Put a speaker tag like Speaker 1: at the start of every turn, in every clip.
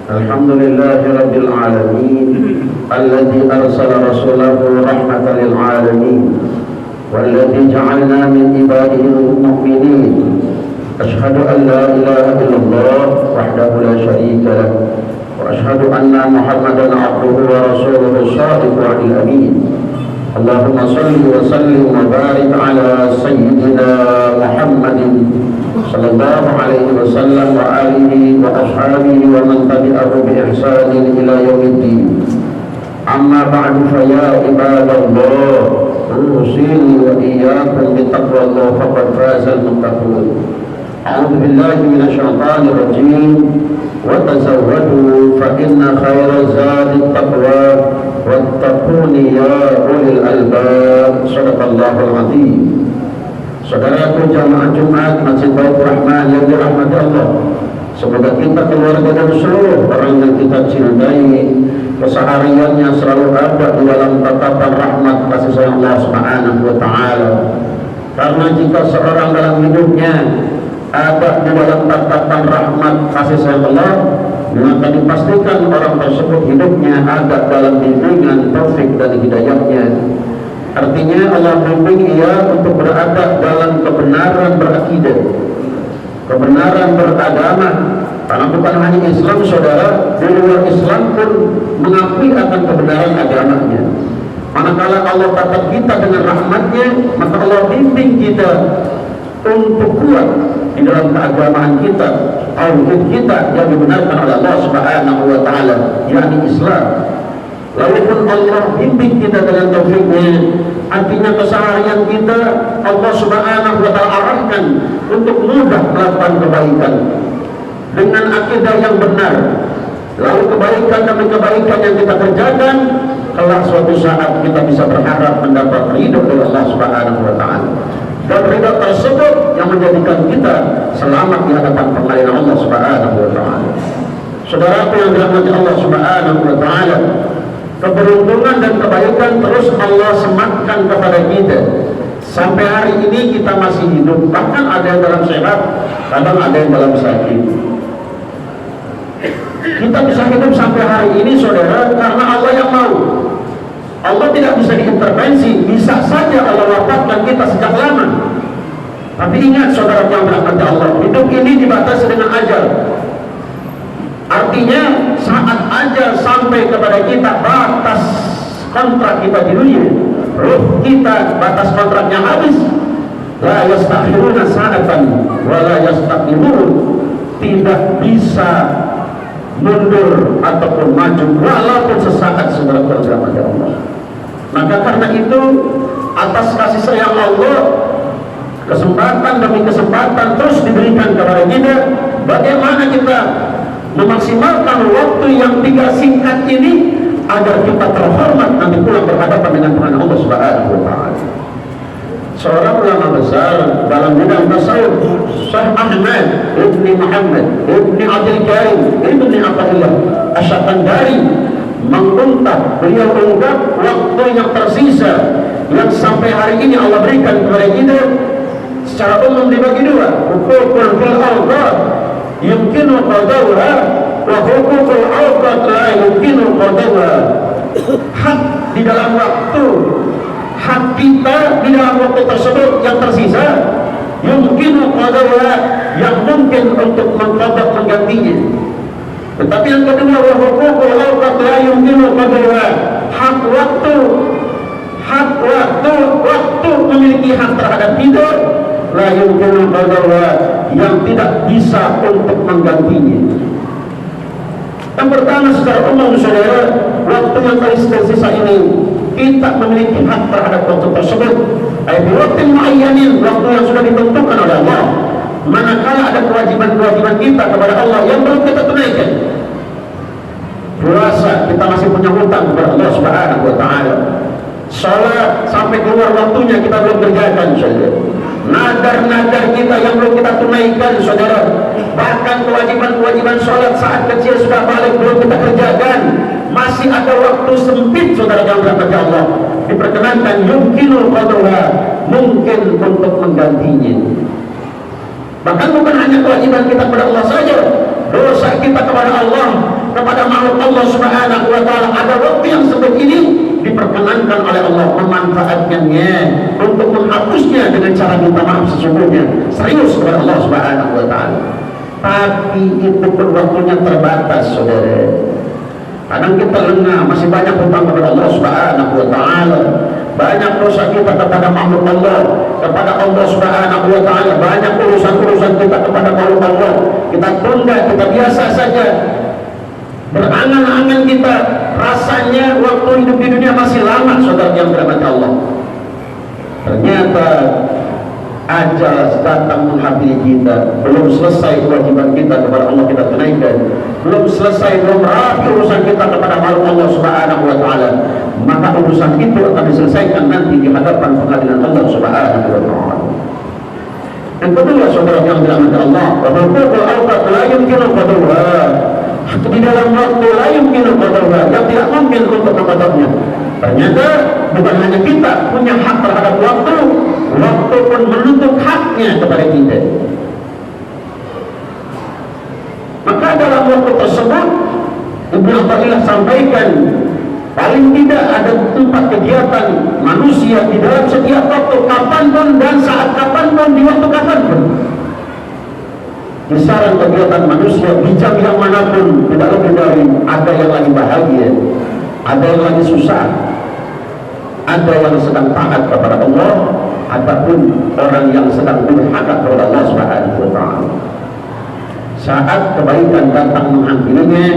Speaker 1: الحمد لله رب العالمين الذي أرسل رسوله رحمة للعالمين والذي جعلنا من عباده المؤمنين. أشهد أن لا إله إلا الله وحده لا شريك له وأشهد أن محمدا عبده ورسوله الصادق الأمين. اللهم صل وسلم وبارك على سيدنا محمد صلى الله عليه وسلم وآله وأصحابه ومن تبعه بإحسان إلى يوم الدين. أما بعد فيا عباد الله أوصيني وإياكم بتقوى الله فقد فاز المتقون. أعوذ بالله من الشيطان الرجيم وتزودوا فإن خير الزاد التقوى واتقون يا أولي الألباب. صدق الله العظيم. Saudaraku jamaah Jumat Masjid Baitur Rahman yang dirahmati Allah, semoga kita, keluarga dan seluruh orang yang kita cintai kesehariannya selalu ada di dalam tatapan rahmat kasih sayang Allah Subhanahu wa Ta'ala. Karena jika seorang dalam hidupnya ada di dalam tatapan rahmat kasih sayang Allah, maka dipastikan orang tersebut hidupnya ada dalam bimbingan taufik dan hidayahnya. Artinya Allah bimbing ia untuk berada dalam kebenaran berakidah, kebenaran beragama. Karena bukan hanya Islam, saudara, di luar Islam pun mengakui akan kebenaran agamanya. Manakala Allah tatap kita dengan rahmatnya, maka Allah bimbing kita untuk kuat di dalam keagamaan kita, tauhid kita yang dibenarkan oleh Allah Subhanahu wa Ta'ala, yakni Islam. Lalu pun Allah bimbing kita dengan taufiknya, artinya keseharian kita Allah Subhanahu wa Ta'ala arahkan untuk mudah melakukan kebaikan dengan akidah yang benar. Lalu kebaikan demi kebaikan yang kita kerjakan, kelak suatu saat kita bisa berharap mendapat ridho dari Allah Subhanahu wa Ta'ala. Dan ridho tersebut yang menjadikan kita selamat di hadapan pengadilan Allah Subhanahu wa Ta'ala. Saudaraku yang dirahmati Allah Subhanahu wa Ta'ala, keberuntungan dan kebaikan terus Allah sematkan kepada kita. Sampai hari ini kita masih hidup, bahkan ada yang dalam sehat, kadang ada yang dalam sakit. Kita bisa hidup sampai hari ini, saudara, karena Allah yang mau. Allah tidak bisa diintervensi. Bisa saja Allah wafatkan kita sejak lama. Tapi ingat, saudara yang dirahmati Allah, hidup ini dibatasi dengan ajal. Artinya saat ajal sampai kepada kita, batas kontrak kita di dunia, ruh kita batas kontraknya habis. La yastakhiruna sa'atan wa la yastaqdimun. Tidak bisa mundur ataupun maju walaupun sesaat, saudara dirahmati Allah. Maka karena itu, atas kasih sayang Allah, kesempatan demi kesempatan terus diberikan kepada kita. Bagaimana kita memaksimalkan waktu yang 3 singkat ini agar kita terhormat nanti pulang berhadapan dengan Tuhan Allah Subhanahu wa Ta'ala. Seorang ulama besar dalam bidang tasawuf, Syekh Ahmad Ibni Muhammad Ibni Abdul Karim Ibni Abdullah Asy-Syakandari mengungkap, beliau mengungkap waktu yang tersisa yang sampai hari ini Allah berikan kepada kita secara umum dibagi 2. Hukukul fil awqat yumkinu qadawha wa hukukul awqat la yumkinu qadawha. Hak di dalam waktu, hak kita di dalam waktu tersebut yang tersisa, yumkinu qadawha, yang mungkin untuk mengqada, menggantinya. Tetapi yang kedua, wa hukukul awqat la yumkinu qadawha, hak waktu, waktu memiliki hak terhadap hidup, la yumkinu qadawha, yang tidak bisa untuk menggantinya. Yang pertama, secara umum, saudara, waktu yang tersisa ini kita memiliki hak terhadap waktu tersebut. Waktu muayyanin, waktu yang sudah ditentukan oleh Allah. Manakala ada kewajiban-kewajiban kita kepada Allah yang belum kita tunaikan. Puasa, kita masih punya hutang kepada Allah Subhanahu wa Ta'ala. Salat sampai keluar waktunya kita belum kerjakan, saudara. Nadar-nadar kita yang belum kita tunaikan, saudara. Bahkan kewajiban-kewajiban salat saat kecil sudah balik belum kita kerjakan. Masih ada waktu sempit, saudara yang berkata Allah. Diperkenankan yumkinul qadruha, mungkin untuk menggantinya. Bahkan bukan hanya kewajiban kita kepada Allah saja, dosa kita kepada Allah kepada makhluk Allah Subhanahu wa taala. Ada waktu yang seperti ini diperkenankan oleh Allah memanfaatkannya untuk menghapusnya dengan cara minta maaf sesungguhnya serius kepada Allah Subhanahu wa taala. Tapi itu pun waktunya terbatas, saudara. Kadang kita lengah, masih banyak hutang kepada Allah Subhanahu wa taala. Banyak dosa kita kepada makhluk Allah, kepada Allah Subhanahu wa taala. Banyak urusan-urusan kita kepada makhluk Allah. Kita tunda, kita biasa saja. Berangan-angan kita, rasanya waktu hidup di dunia masih lama, saudara yang dirahmati Allah. Ternyata ajal datang menghampiri kita, belum selesai kewajiban kita kepada Allah kita tunaikan, belum selesai, belum rapi urusan kita kepada makhluk Allah Subhanahu wa taala, maka urusan itu akan diselesaikan nanti di hadapan pengadilan Allah Subhanahu wa taala. Yang kedua, saudara yang dirahmati Allah, bahwa huququl awqat la yumkinu qadruha, di dalam waktu la yumkinu qadruha, yang tidak mungkin untuk mengaturnya. Ternyata bukan hanya kita punya hak terhadap waktu, waktu pun menuntut haknya kepada kita. Maka dalam waktu tersebut Ibnu Athaillah sampaikan, paling tidak ada 4 kegiatan manusia di dalam setiap waktu, kapanpun dan saat kapanpun, di waktu kapanpun. Kisaran kegiatan manusia di jam yang manapun tidak lebih dari ada yang lagi bahagia, ada yang lagi susah, ada yang sedang taat kepada Allah, ataupun orang yang sedang durhaka kepada Allah Subhanahu wa taala. Saat kebaikan datang menghampirinya,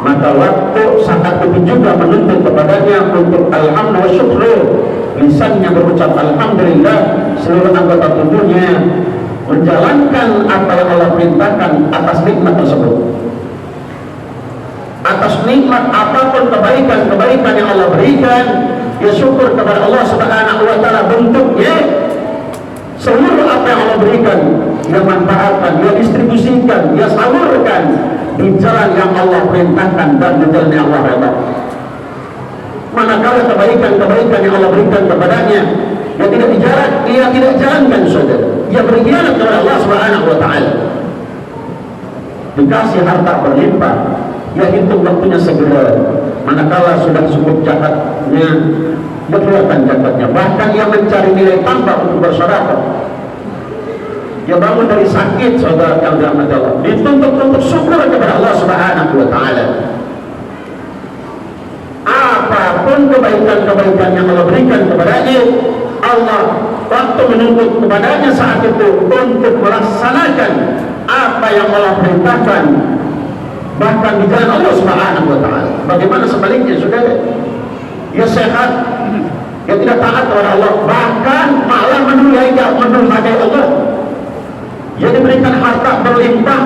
Speaker 1: maka waktu saat itu juga menuntut kepadanya untuk alhamdulillah wa syukru, lisannya berucap alhamdulillah, seluruh anggota tubuhnya menjalankan apa yang Allah perintahkan atas nikmat tersebut. Atas nikmat apapun, kebaikan-kebaikan yang Allah berikan, ya syukur kepada Allah Subhanahu wa taala. Bentuknya seluruh apa yang Allah berikan, dia manfaatkan, dia distribusikan, dia salurkan di jalan yang Allah perintahkan dan di jalan yang Allah redha. Manakala kebaikan-kebaikan yang Allah berikan kepadanya, dia tidak jalankan, saudara, dia berkhianat kepada Allah Subhanahu wa taala. Dikasih harta berlimpah, ya hitung waktunya segera. Manakala sudah cukup zakatnya, dia keluarkan zakatnya. Bahkan ia mencari nilai tambah untuk bersedekah. Dia bangun dari sakit, saudara yang dirahmati Allah, dituntut untuk syukur kepada Allah Subhanahu wa taala. Apapun kebaikan-kebaikan yang Allah berikan kepadanya, Allah waktu menuntut kepadanya saat itu untuk melaksanakan apa yang Allah perintahkan, bahkan di jalan Allah Subhanahu wa taala. Bagaimana sebaliknya, saudara? Dia sehat, dia tidak taat kepada Allah, bahkan malah mendurhakai Allah. Dia diberikan harta berlimpah,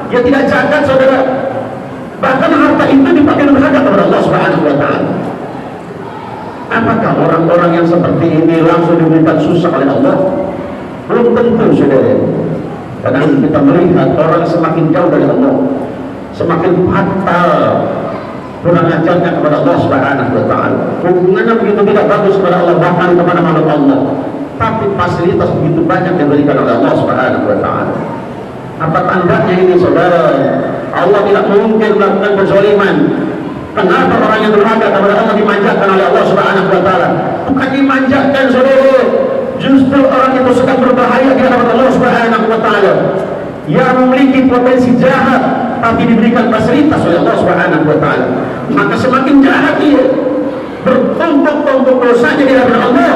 Speaker 1: dia tidak zakat, saudara. Bahkan harta itu dipakai durhaka kepada Allah Subhanahu wa taala. Apakah orang-orang yang seperti ini langsung diberikan susah oleh Allah? Belum tentu, saudara. Kadang kita melihat orang semakin jauh dari Allah, semakin fatal kurang ajarnya kepada Allah Subhanahu wa taala. Hubungannya begitu tidak bagus kepada Allah, bahkan kepada makhluk Allah. Tapi fasilitas begitu banyak yang diberikan oleh Allah Subhanahu wa taala. Apa tandanya ini, saudara? Allah tidak mungkin melakukan kezaliman. Kenapa orang yang durhaka kepada Allah dimanjakan oleh Allah Subhanahu wa taala? Bukan dimanjakan, saudara. Justru orang itu sedang berbahaya di hadapan Allah Subhanahu wa taala. Yang memiliki potensi jahat tapi diberikan fasilitas oleh Allah Subhanahu wa taala, maka semakin jahat dia, bertumpuk-tumpuk dosanya di hadapan Allah.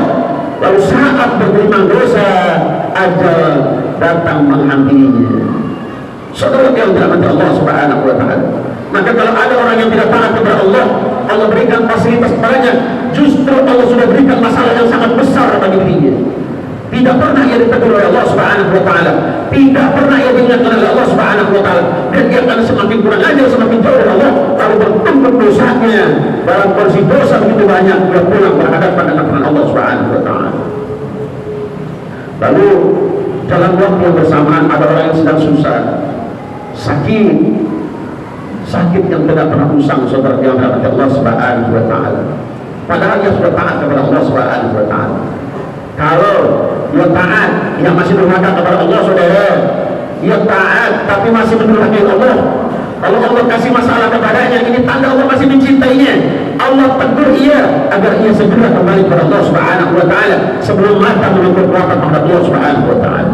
Speaker 1: Lalu saat bergelimang dosa, ajal datang menghampirinya. Saudara yang dirahmati Allah Subhanahu wa taala, maka kalau ada orang yang tidak taat kepada Allah, Allah berikan fasilitas kepadanya, justru Allah sudah berikan masalah yang sangat besar bagi dirinya. Tidak pernah ia ditegur oleh Allah Subhanahu wa taala, tidak pernah ia diingatkan oleh Allah Subhanahu wa taala, dan dia akan semakin kurang ajar, semakin jauh dari Allah, lalu bertumpuk dosanya. Dalam porsi dosa begitu banyak, dia pulang berhadapan dengan Allah Subhanahu wa taala. Lalu dalam waktu yang bersamaan ada orang yang sedang susah, sakit yang tidak pernah usang, saudara yang dirahmati Allah Subhanahu wa taala. Padahal dia sudah taat kepada Allah Subhanahu wa taala. Kalau dia taat, dia masih durhaka kepada Allah, saudara. Dia taat tapi masih mendurhakai Allah. Kalau Allah kasih masalah kepadanya, ini tanda Allah masih mencintainya. Allah tegur ia agar ia segera kembali kepada Allah Subhanahu wa taala sebelum mata menutup mata kepada Allah Subhanahu wa taala.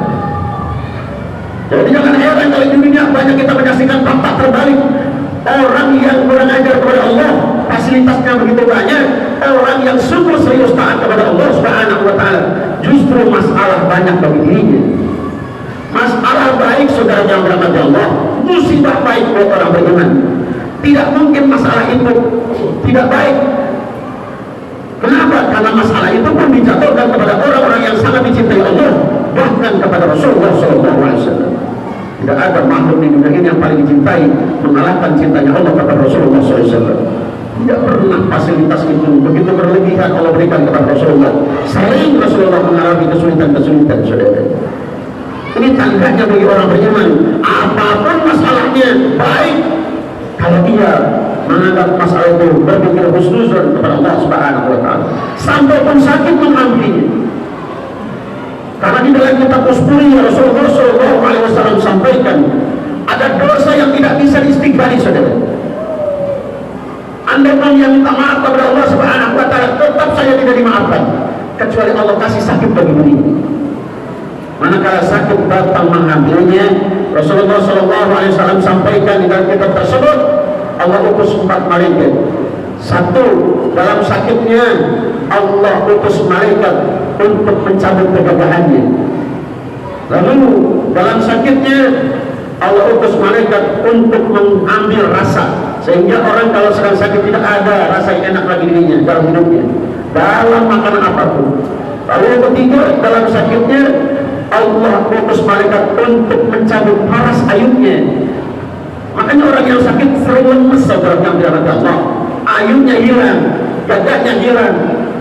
Speaker 1: Jadi jangan heran kalau di dunia banyak kita menyaksikan fakta terbalik. Orang yang kurang ajar kepada Allah, fasilitasnya begitu banyak. Orang yang sungguh serius taat kepada Allah Subhanahu wa taala, justru masalah banyak bagi dirinya. Masalah baik saudara yang dirahmati Allah, musibah baik buat orang beriman. Tidak mungkin masalah itu tidak baik. Kenapa? Karena masalah itu pun dijatuhkan kepada orang-orang yang sangat dicintai Allah, bahkan kepada Rasulullah SAW. Tidak ada makhluk di dunia ini yang paling dicintai mengalahkan cintanya Allah kepada Rasulullah SAW. Tidak pernah fasilitas itu begitu berlebihan Allah berikan kepada Rasulullah. Sering Rasulullah mengalami kesulitan-kesulitan, saudara. Ini tandanya bagi orang beriman, apapun masalahnya baik kalau dia menganggap masalah itu berpikir husnuzon kepada Allah Subhanahu wa taala, sampai pun sakit mengambilnya. Karena di dalam kitab Usburi Rasulullah SAW sampaikan ada dosa yang tidak bisa diistighfari, saudara. Anda pun yang minta maaf kepada Allah Subhanahu wa taala, tetap saja tidak dimaafkan kecuali Allah kasih sakit bagi dirinya. Manakala sakit datang mengambilnya, Rasulullah SAW sampaikan di dalam kitab tersebut, Allah utus 4 malaikat. Satu, dalam sakitnya Allah utus malaikat untuk mencabut kegagahannya. Lalu dalam sakitnya Allah utus malaikat untuk mengambil rasa, sehingga orang kalau sedang sakit tidak ada rasa yang enak bagi dirinya dalam hidupnya, dalam makanan apapun. Lalu yang ketiga, dalam sakitnya Allah utus malaikat untuk mencabut paras ayunnya. Makanya orang yang sakit sering lemes, saudara yang dirahmati Allah. Ayunnya hilang, gagahnya hilang.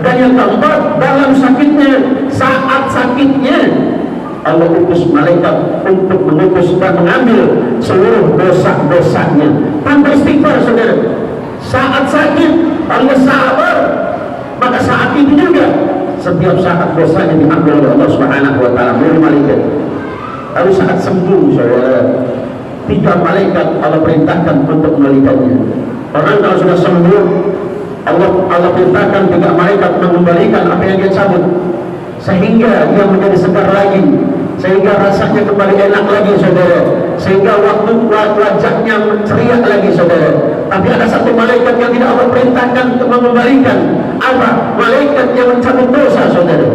Speaker 1: Dan yang keempat, dalam sakitnya, saat sakitnya Allah utus malaikat untuk mengutus dan mengambil seluruh dosa-dosanya tanpa istighfar, saudara. Saat sakit Allah sabar, maka saat itu juga setiap saat dosanya diambil oleh Allah Subhanahu wa taala oleh malaikat. Lalu saat sembuh, saudara, 3 malaikat Allah perintahkan untuk melihatnya. Orang kalau sudah sembuh, Allah perintahkan 3 malaikat mengembalikan apa yang dia cabut, sehingga dia menjadi segar lagi, sehingga rasanya kembali enak lagi, saudara, sehingga waktu wajahnya ceria lagi, saudara. Tapi ada 1 malaikat yang tidak Allah perintahkan untuk mengembalikan. Apa? Malaikat yang mencabut dosa, saudara.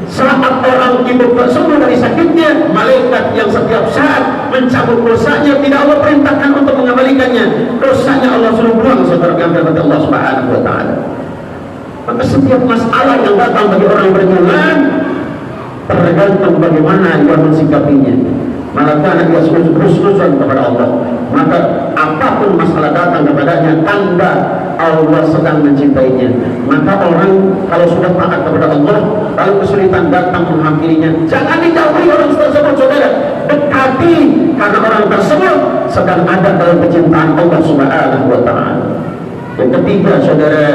Speaker 1: Saat orang itu sembuh dari sakitnya, malaikat yang setiap saat mencabut dosanya tidak Allah perintahkan untuk mengembalikannya. Dosanya Allah suruh buang, saudara yang dirahmati Allah Subhanahu wa taala. Maka setiap masalah yang datang bagi orang beriman tergantung bagaimana dia mensikapinya. Manakala dia husnuzon kepada Allah, maka apapun masalah datang kepadanya, tanda Allah sedang mencintainya. Maka orang kalau sudah taat kepada Allah, kalau kesulitan datang menghampirinya, jangan dijauhi orang tersebut, saudara. Dekati, karena orang tersebut sedang ada dalam kecintaan Allah Subhanahu wa taala. Yang ketiga, saudara,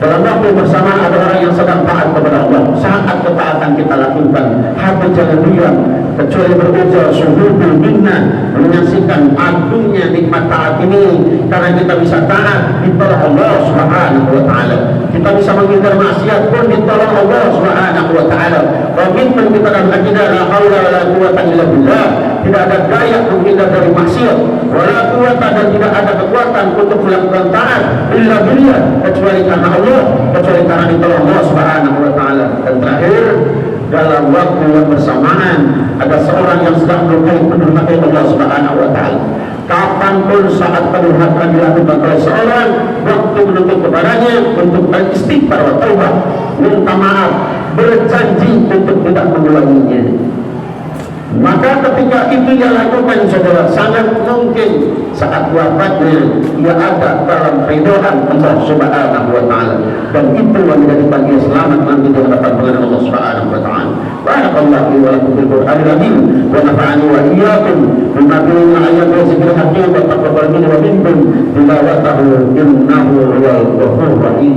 Speaker 1: dalam waktu bersamaan ada orang yang sedang taat kepada Allah. Saat ketaatan kita lakukan, hati jangan diam, kecuali berujar syuhudul minna, menyaksikan agungnya nikmat taat ini. Karena kita bisa taat, ditolong Allah Subhanahu wa taala. Kita bisa menghindar maksiat pun ditolong Allah Subhanahu wa taala. Komitmen kita dalam akidah la haula wala quwwata illa billah. Tidak ada daya menghindar dari maksiat, wala quwwata, dan tidak ada kekuatan untuk melakukan taat illa billah, kecuali karena Allah, kecuali karena ditolong Allah Subhanahu wa taala. Dan terakhir, dalam waktu yang bersamaan ada seorang yang sedang mendurhakai Allah Subhanahu wa taala. Kapanpun saat pendurhakaan dilakukan oleh seorang, waktu menuntut kepadanya untuk beristighfar wa taubat, minta maaf, berjanji untuk tidak mengulanginya. Maka ketika itu dia lakukan, saudara, sangat mungkin saat wafatnya dia ada dalam ridhaan Allah Subhanahu wa taala, dan itu menjadikan dia selamat nanti di hadapan pengadilan Allah Subhanahu wa taala. Barakallahu wa lakum bil Qur'anil azim wa nafa'ani wa iyyakum bima fihi min ayati wa zikril hakim wa taqabbal minni wa minkum tilawatahu innahu huwal ghafurur rahim.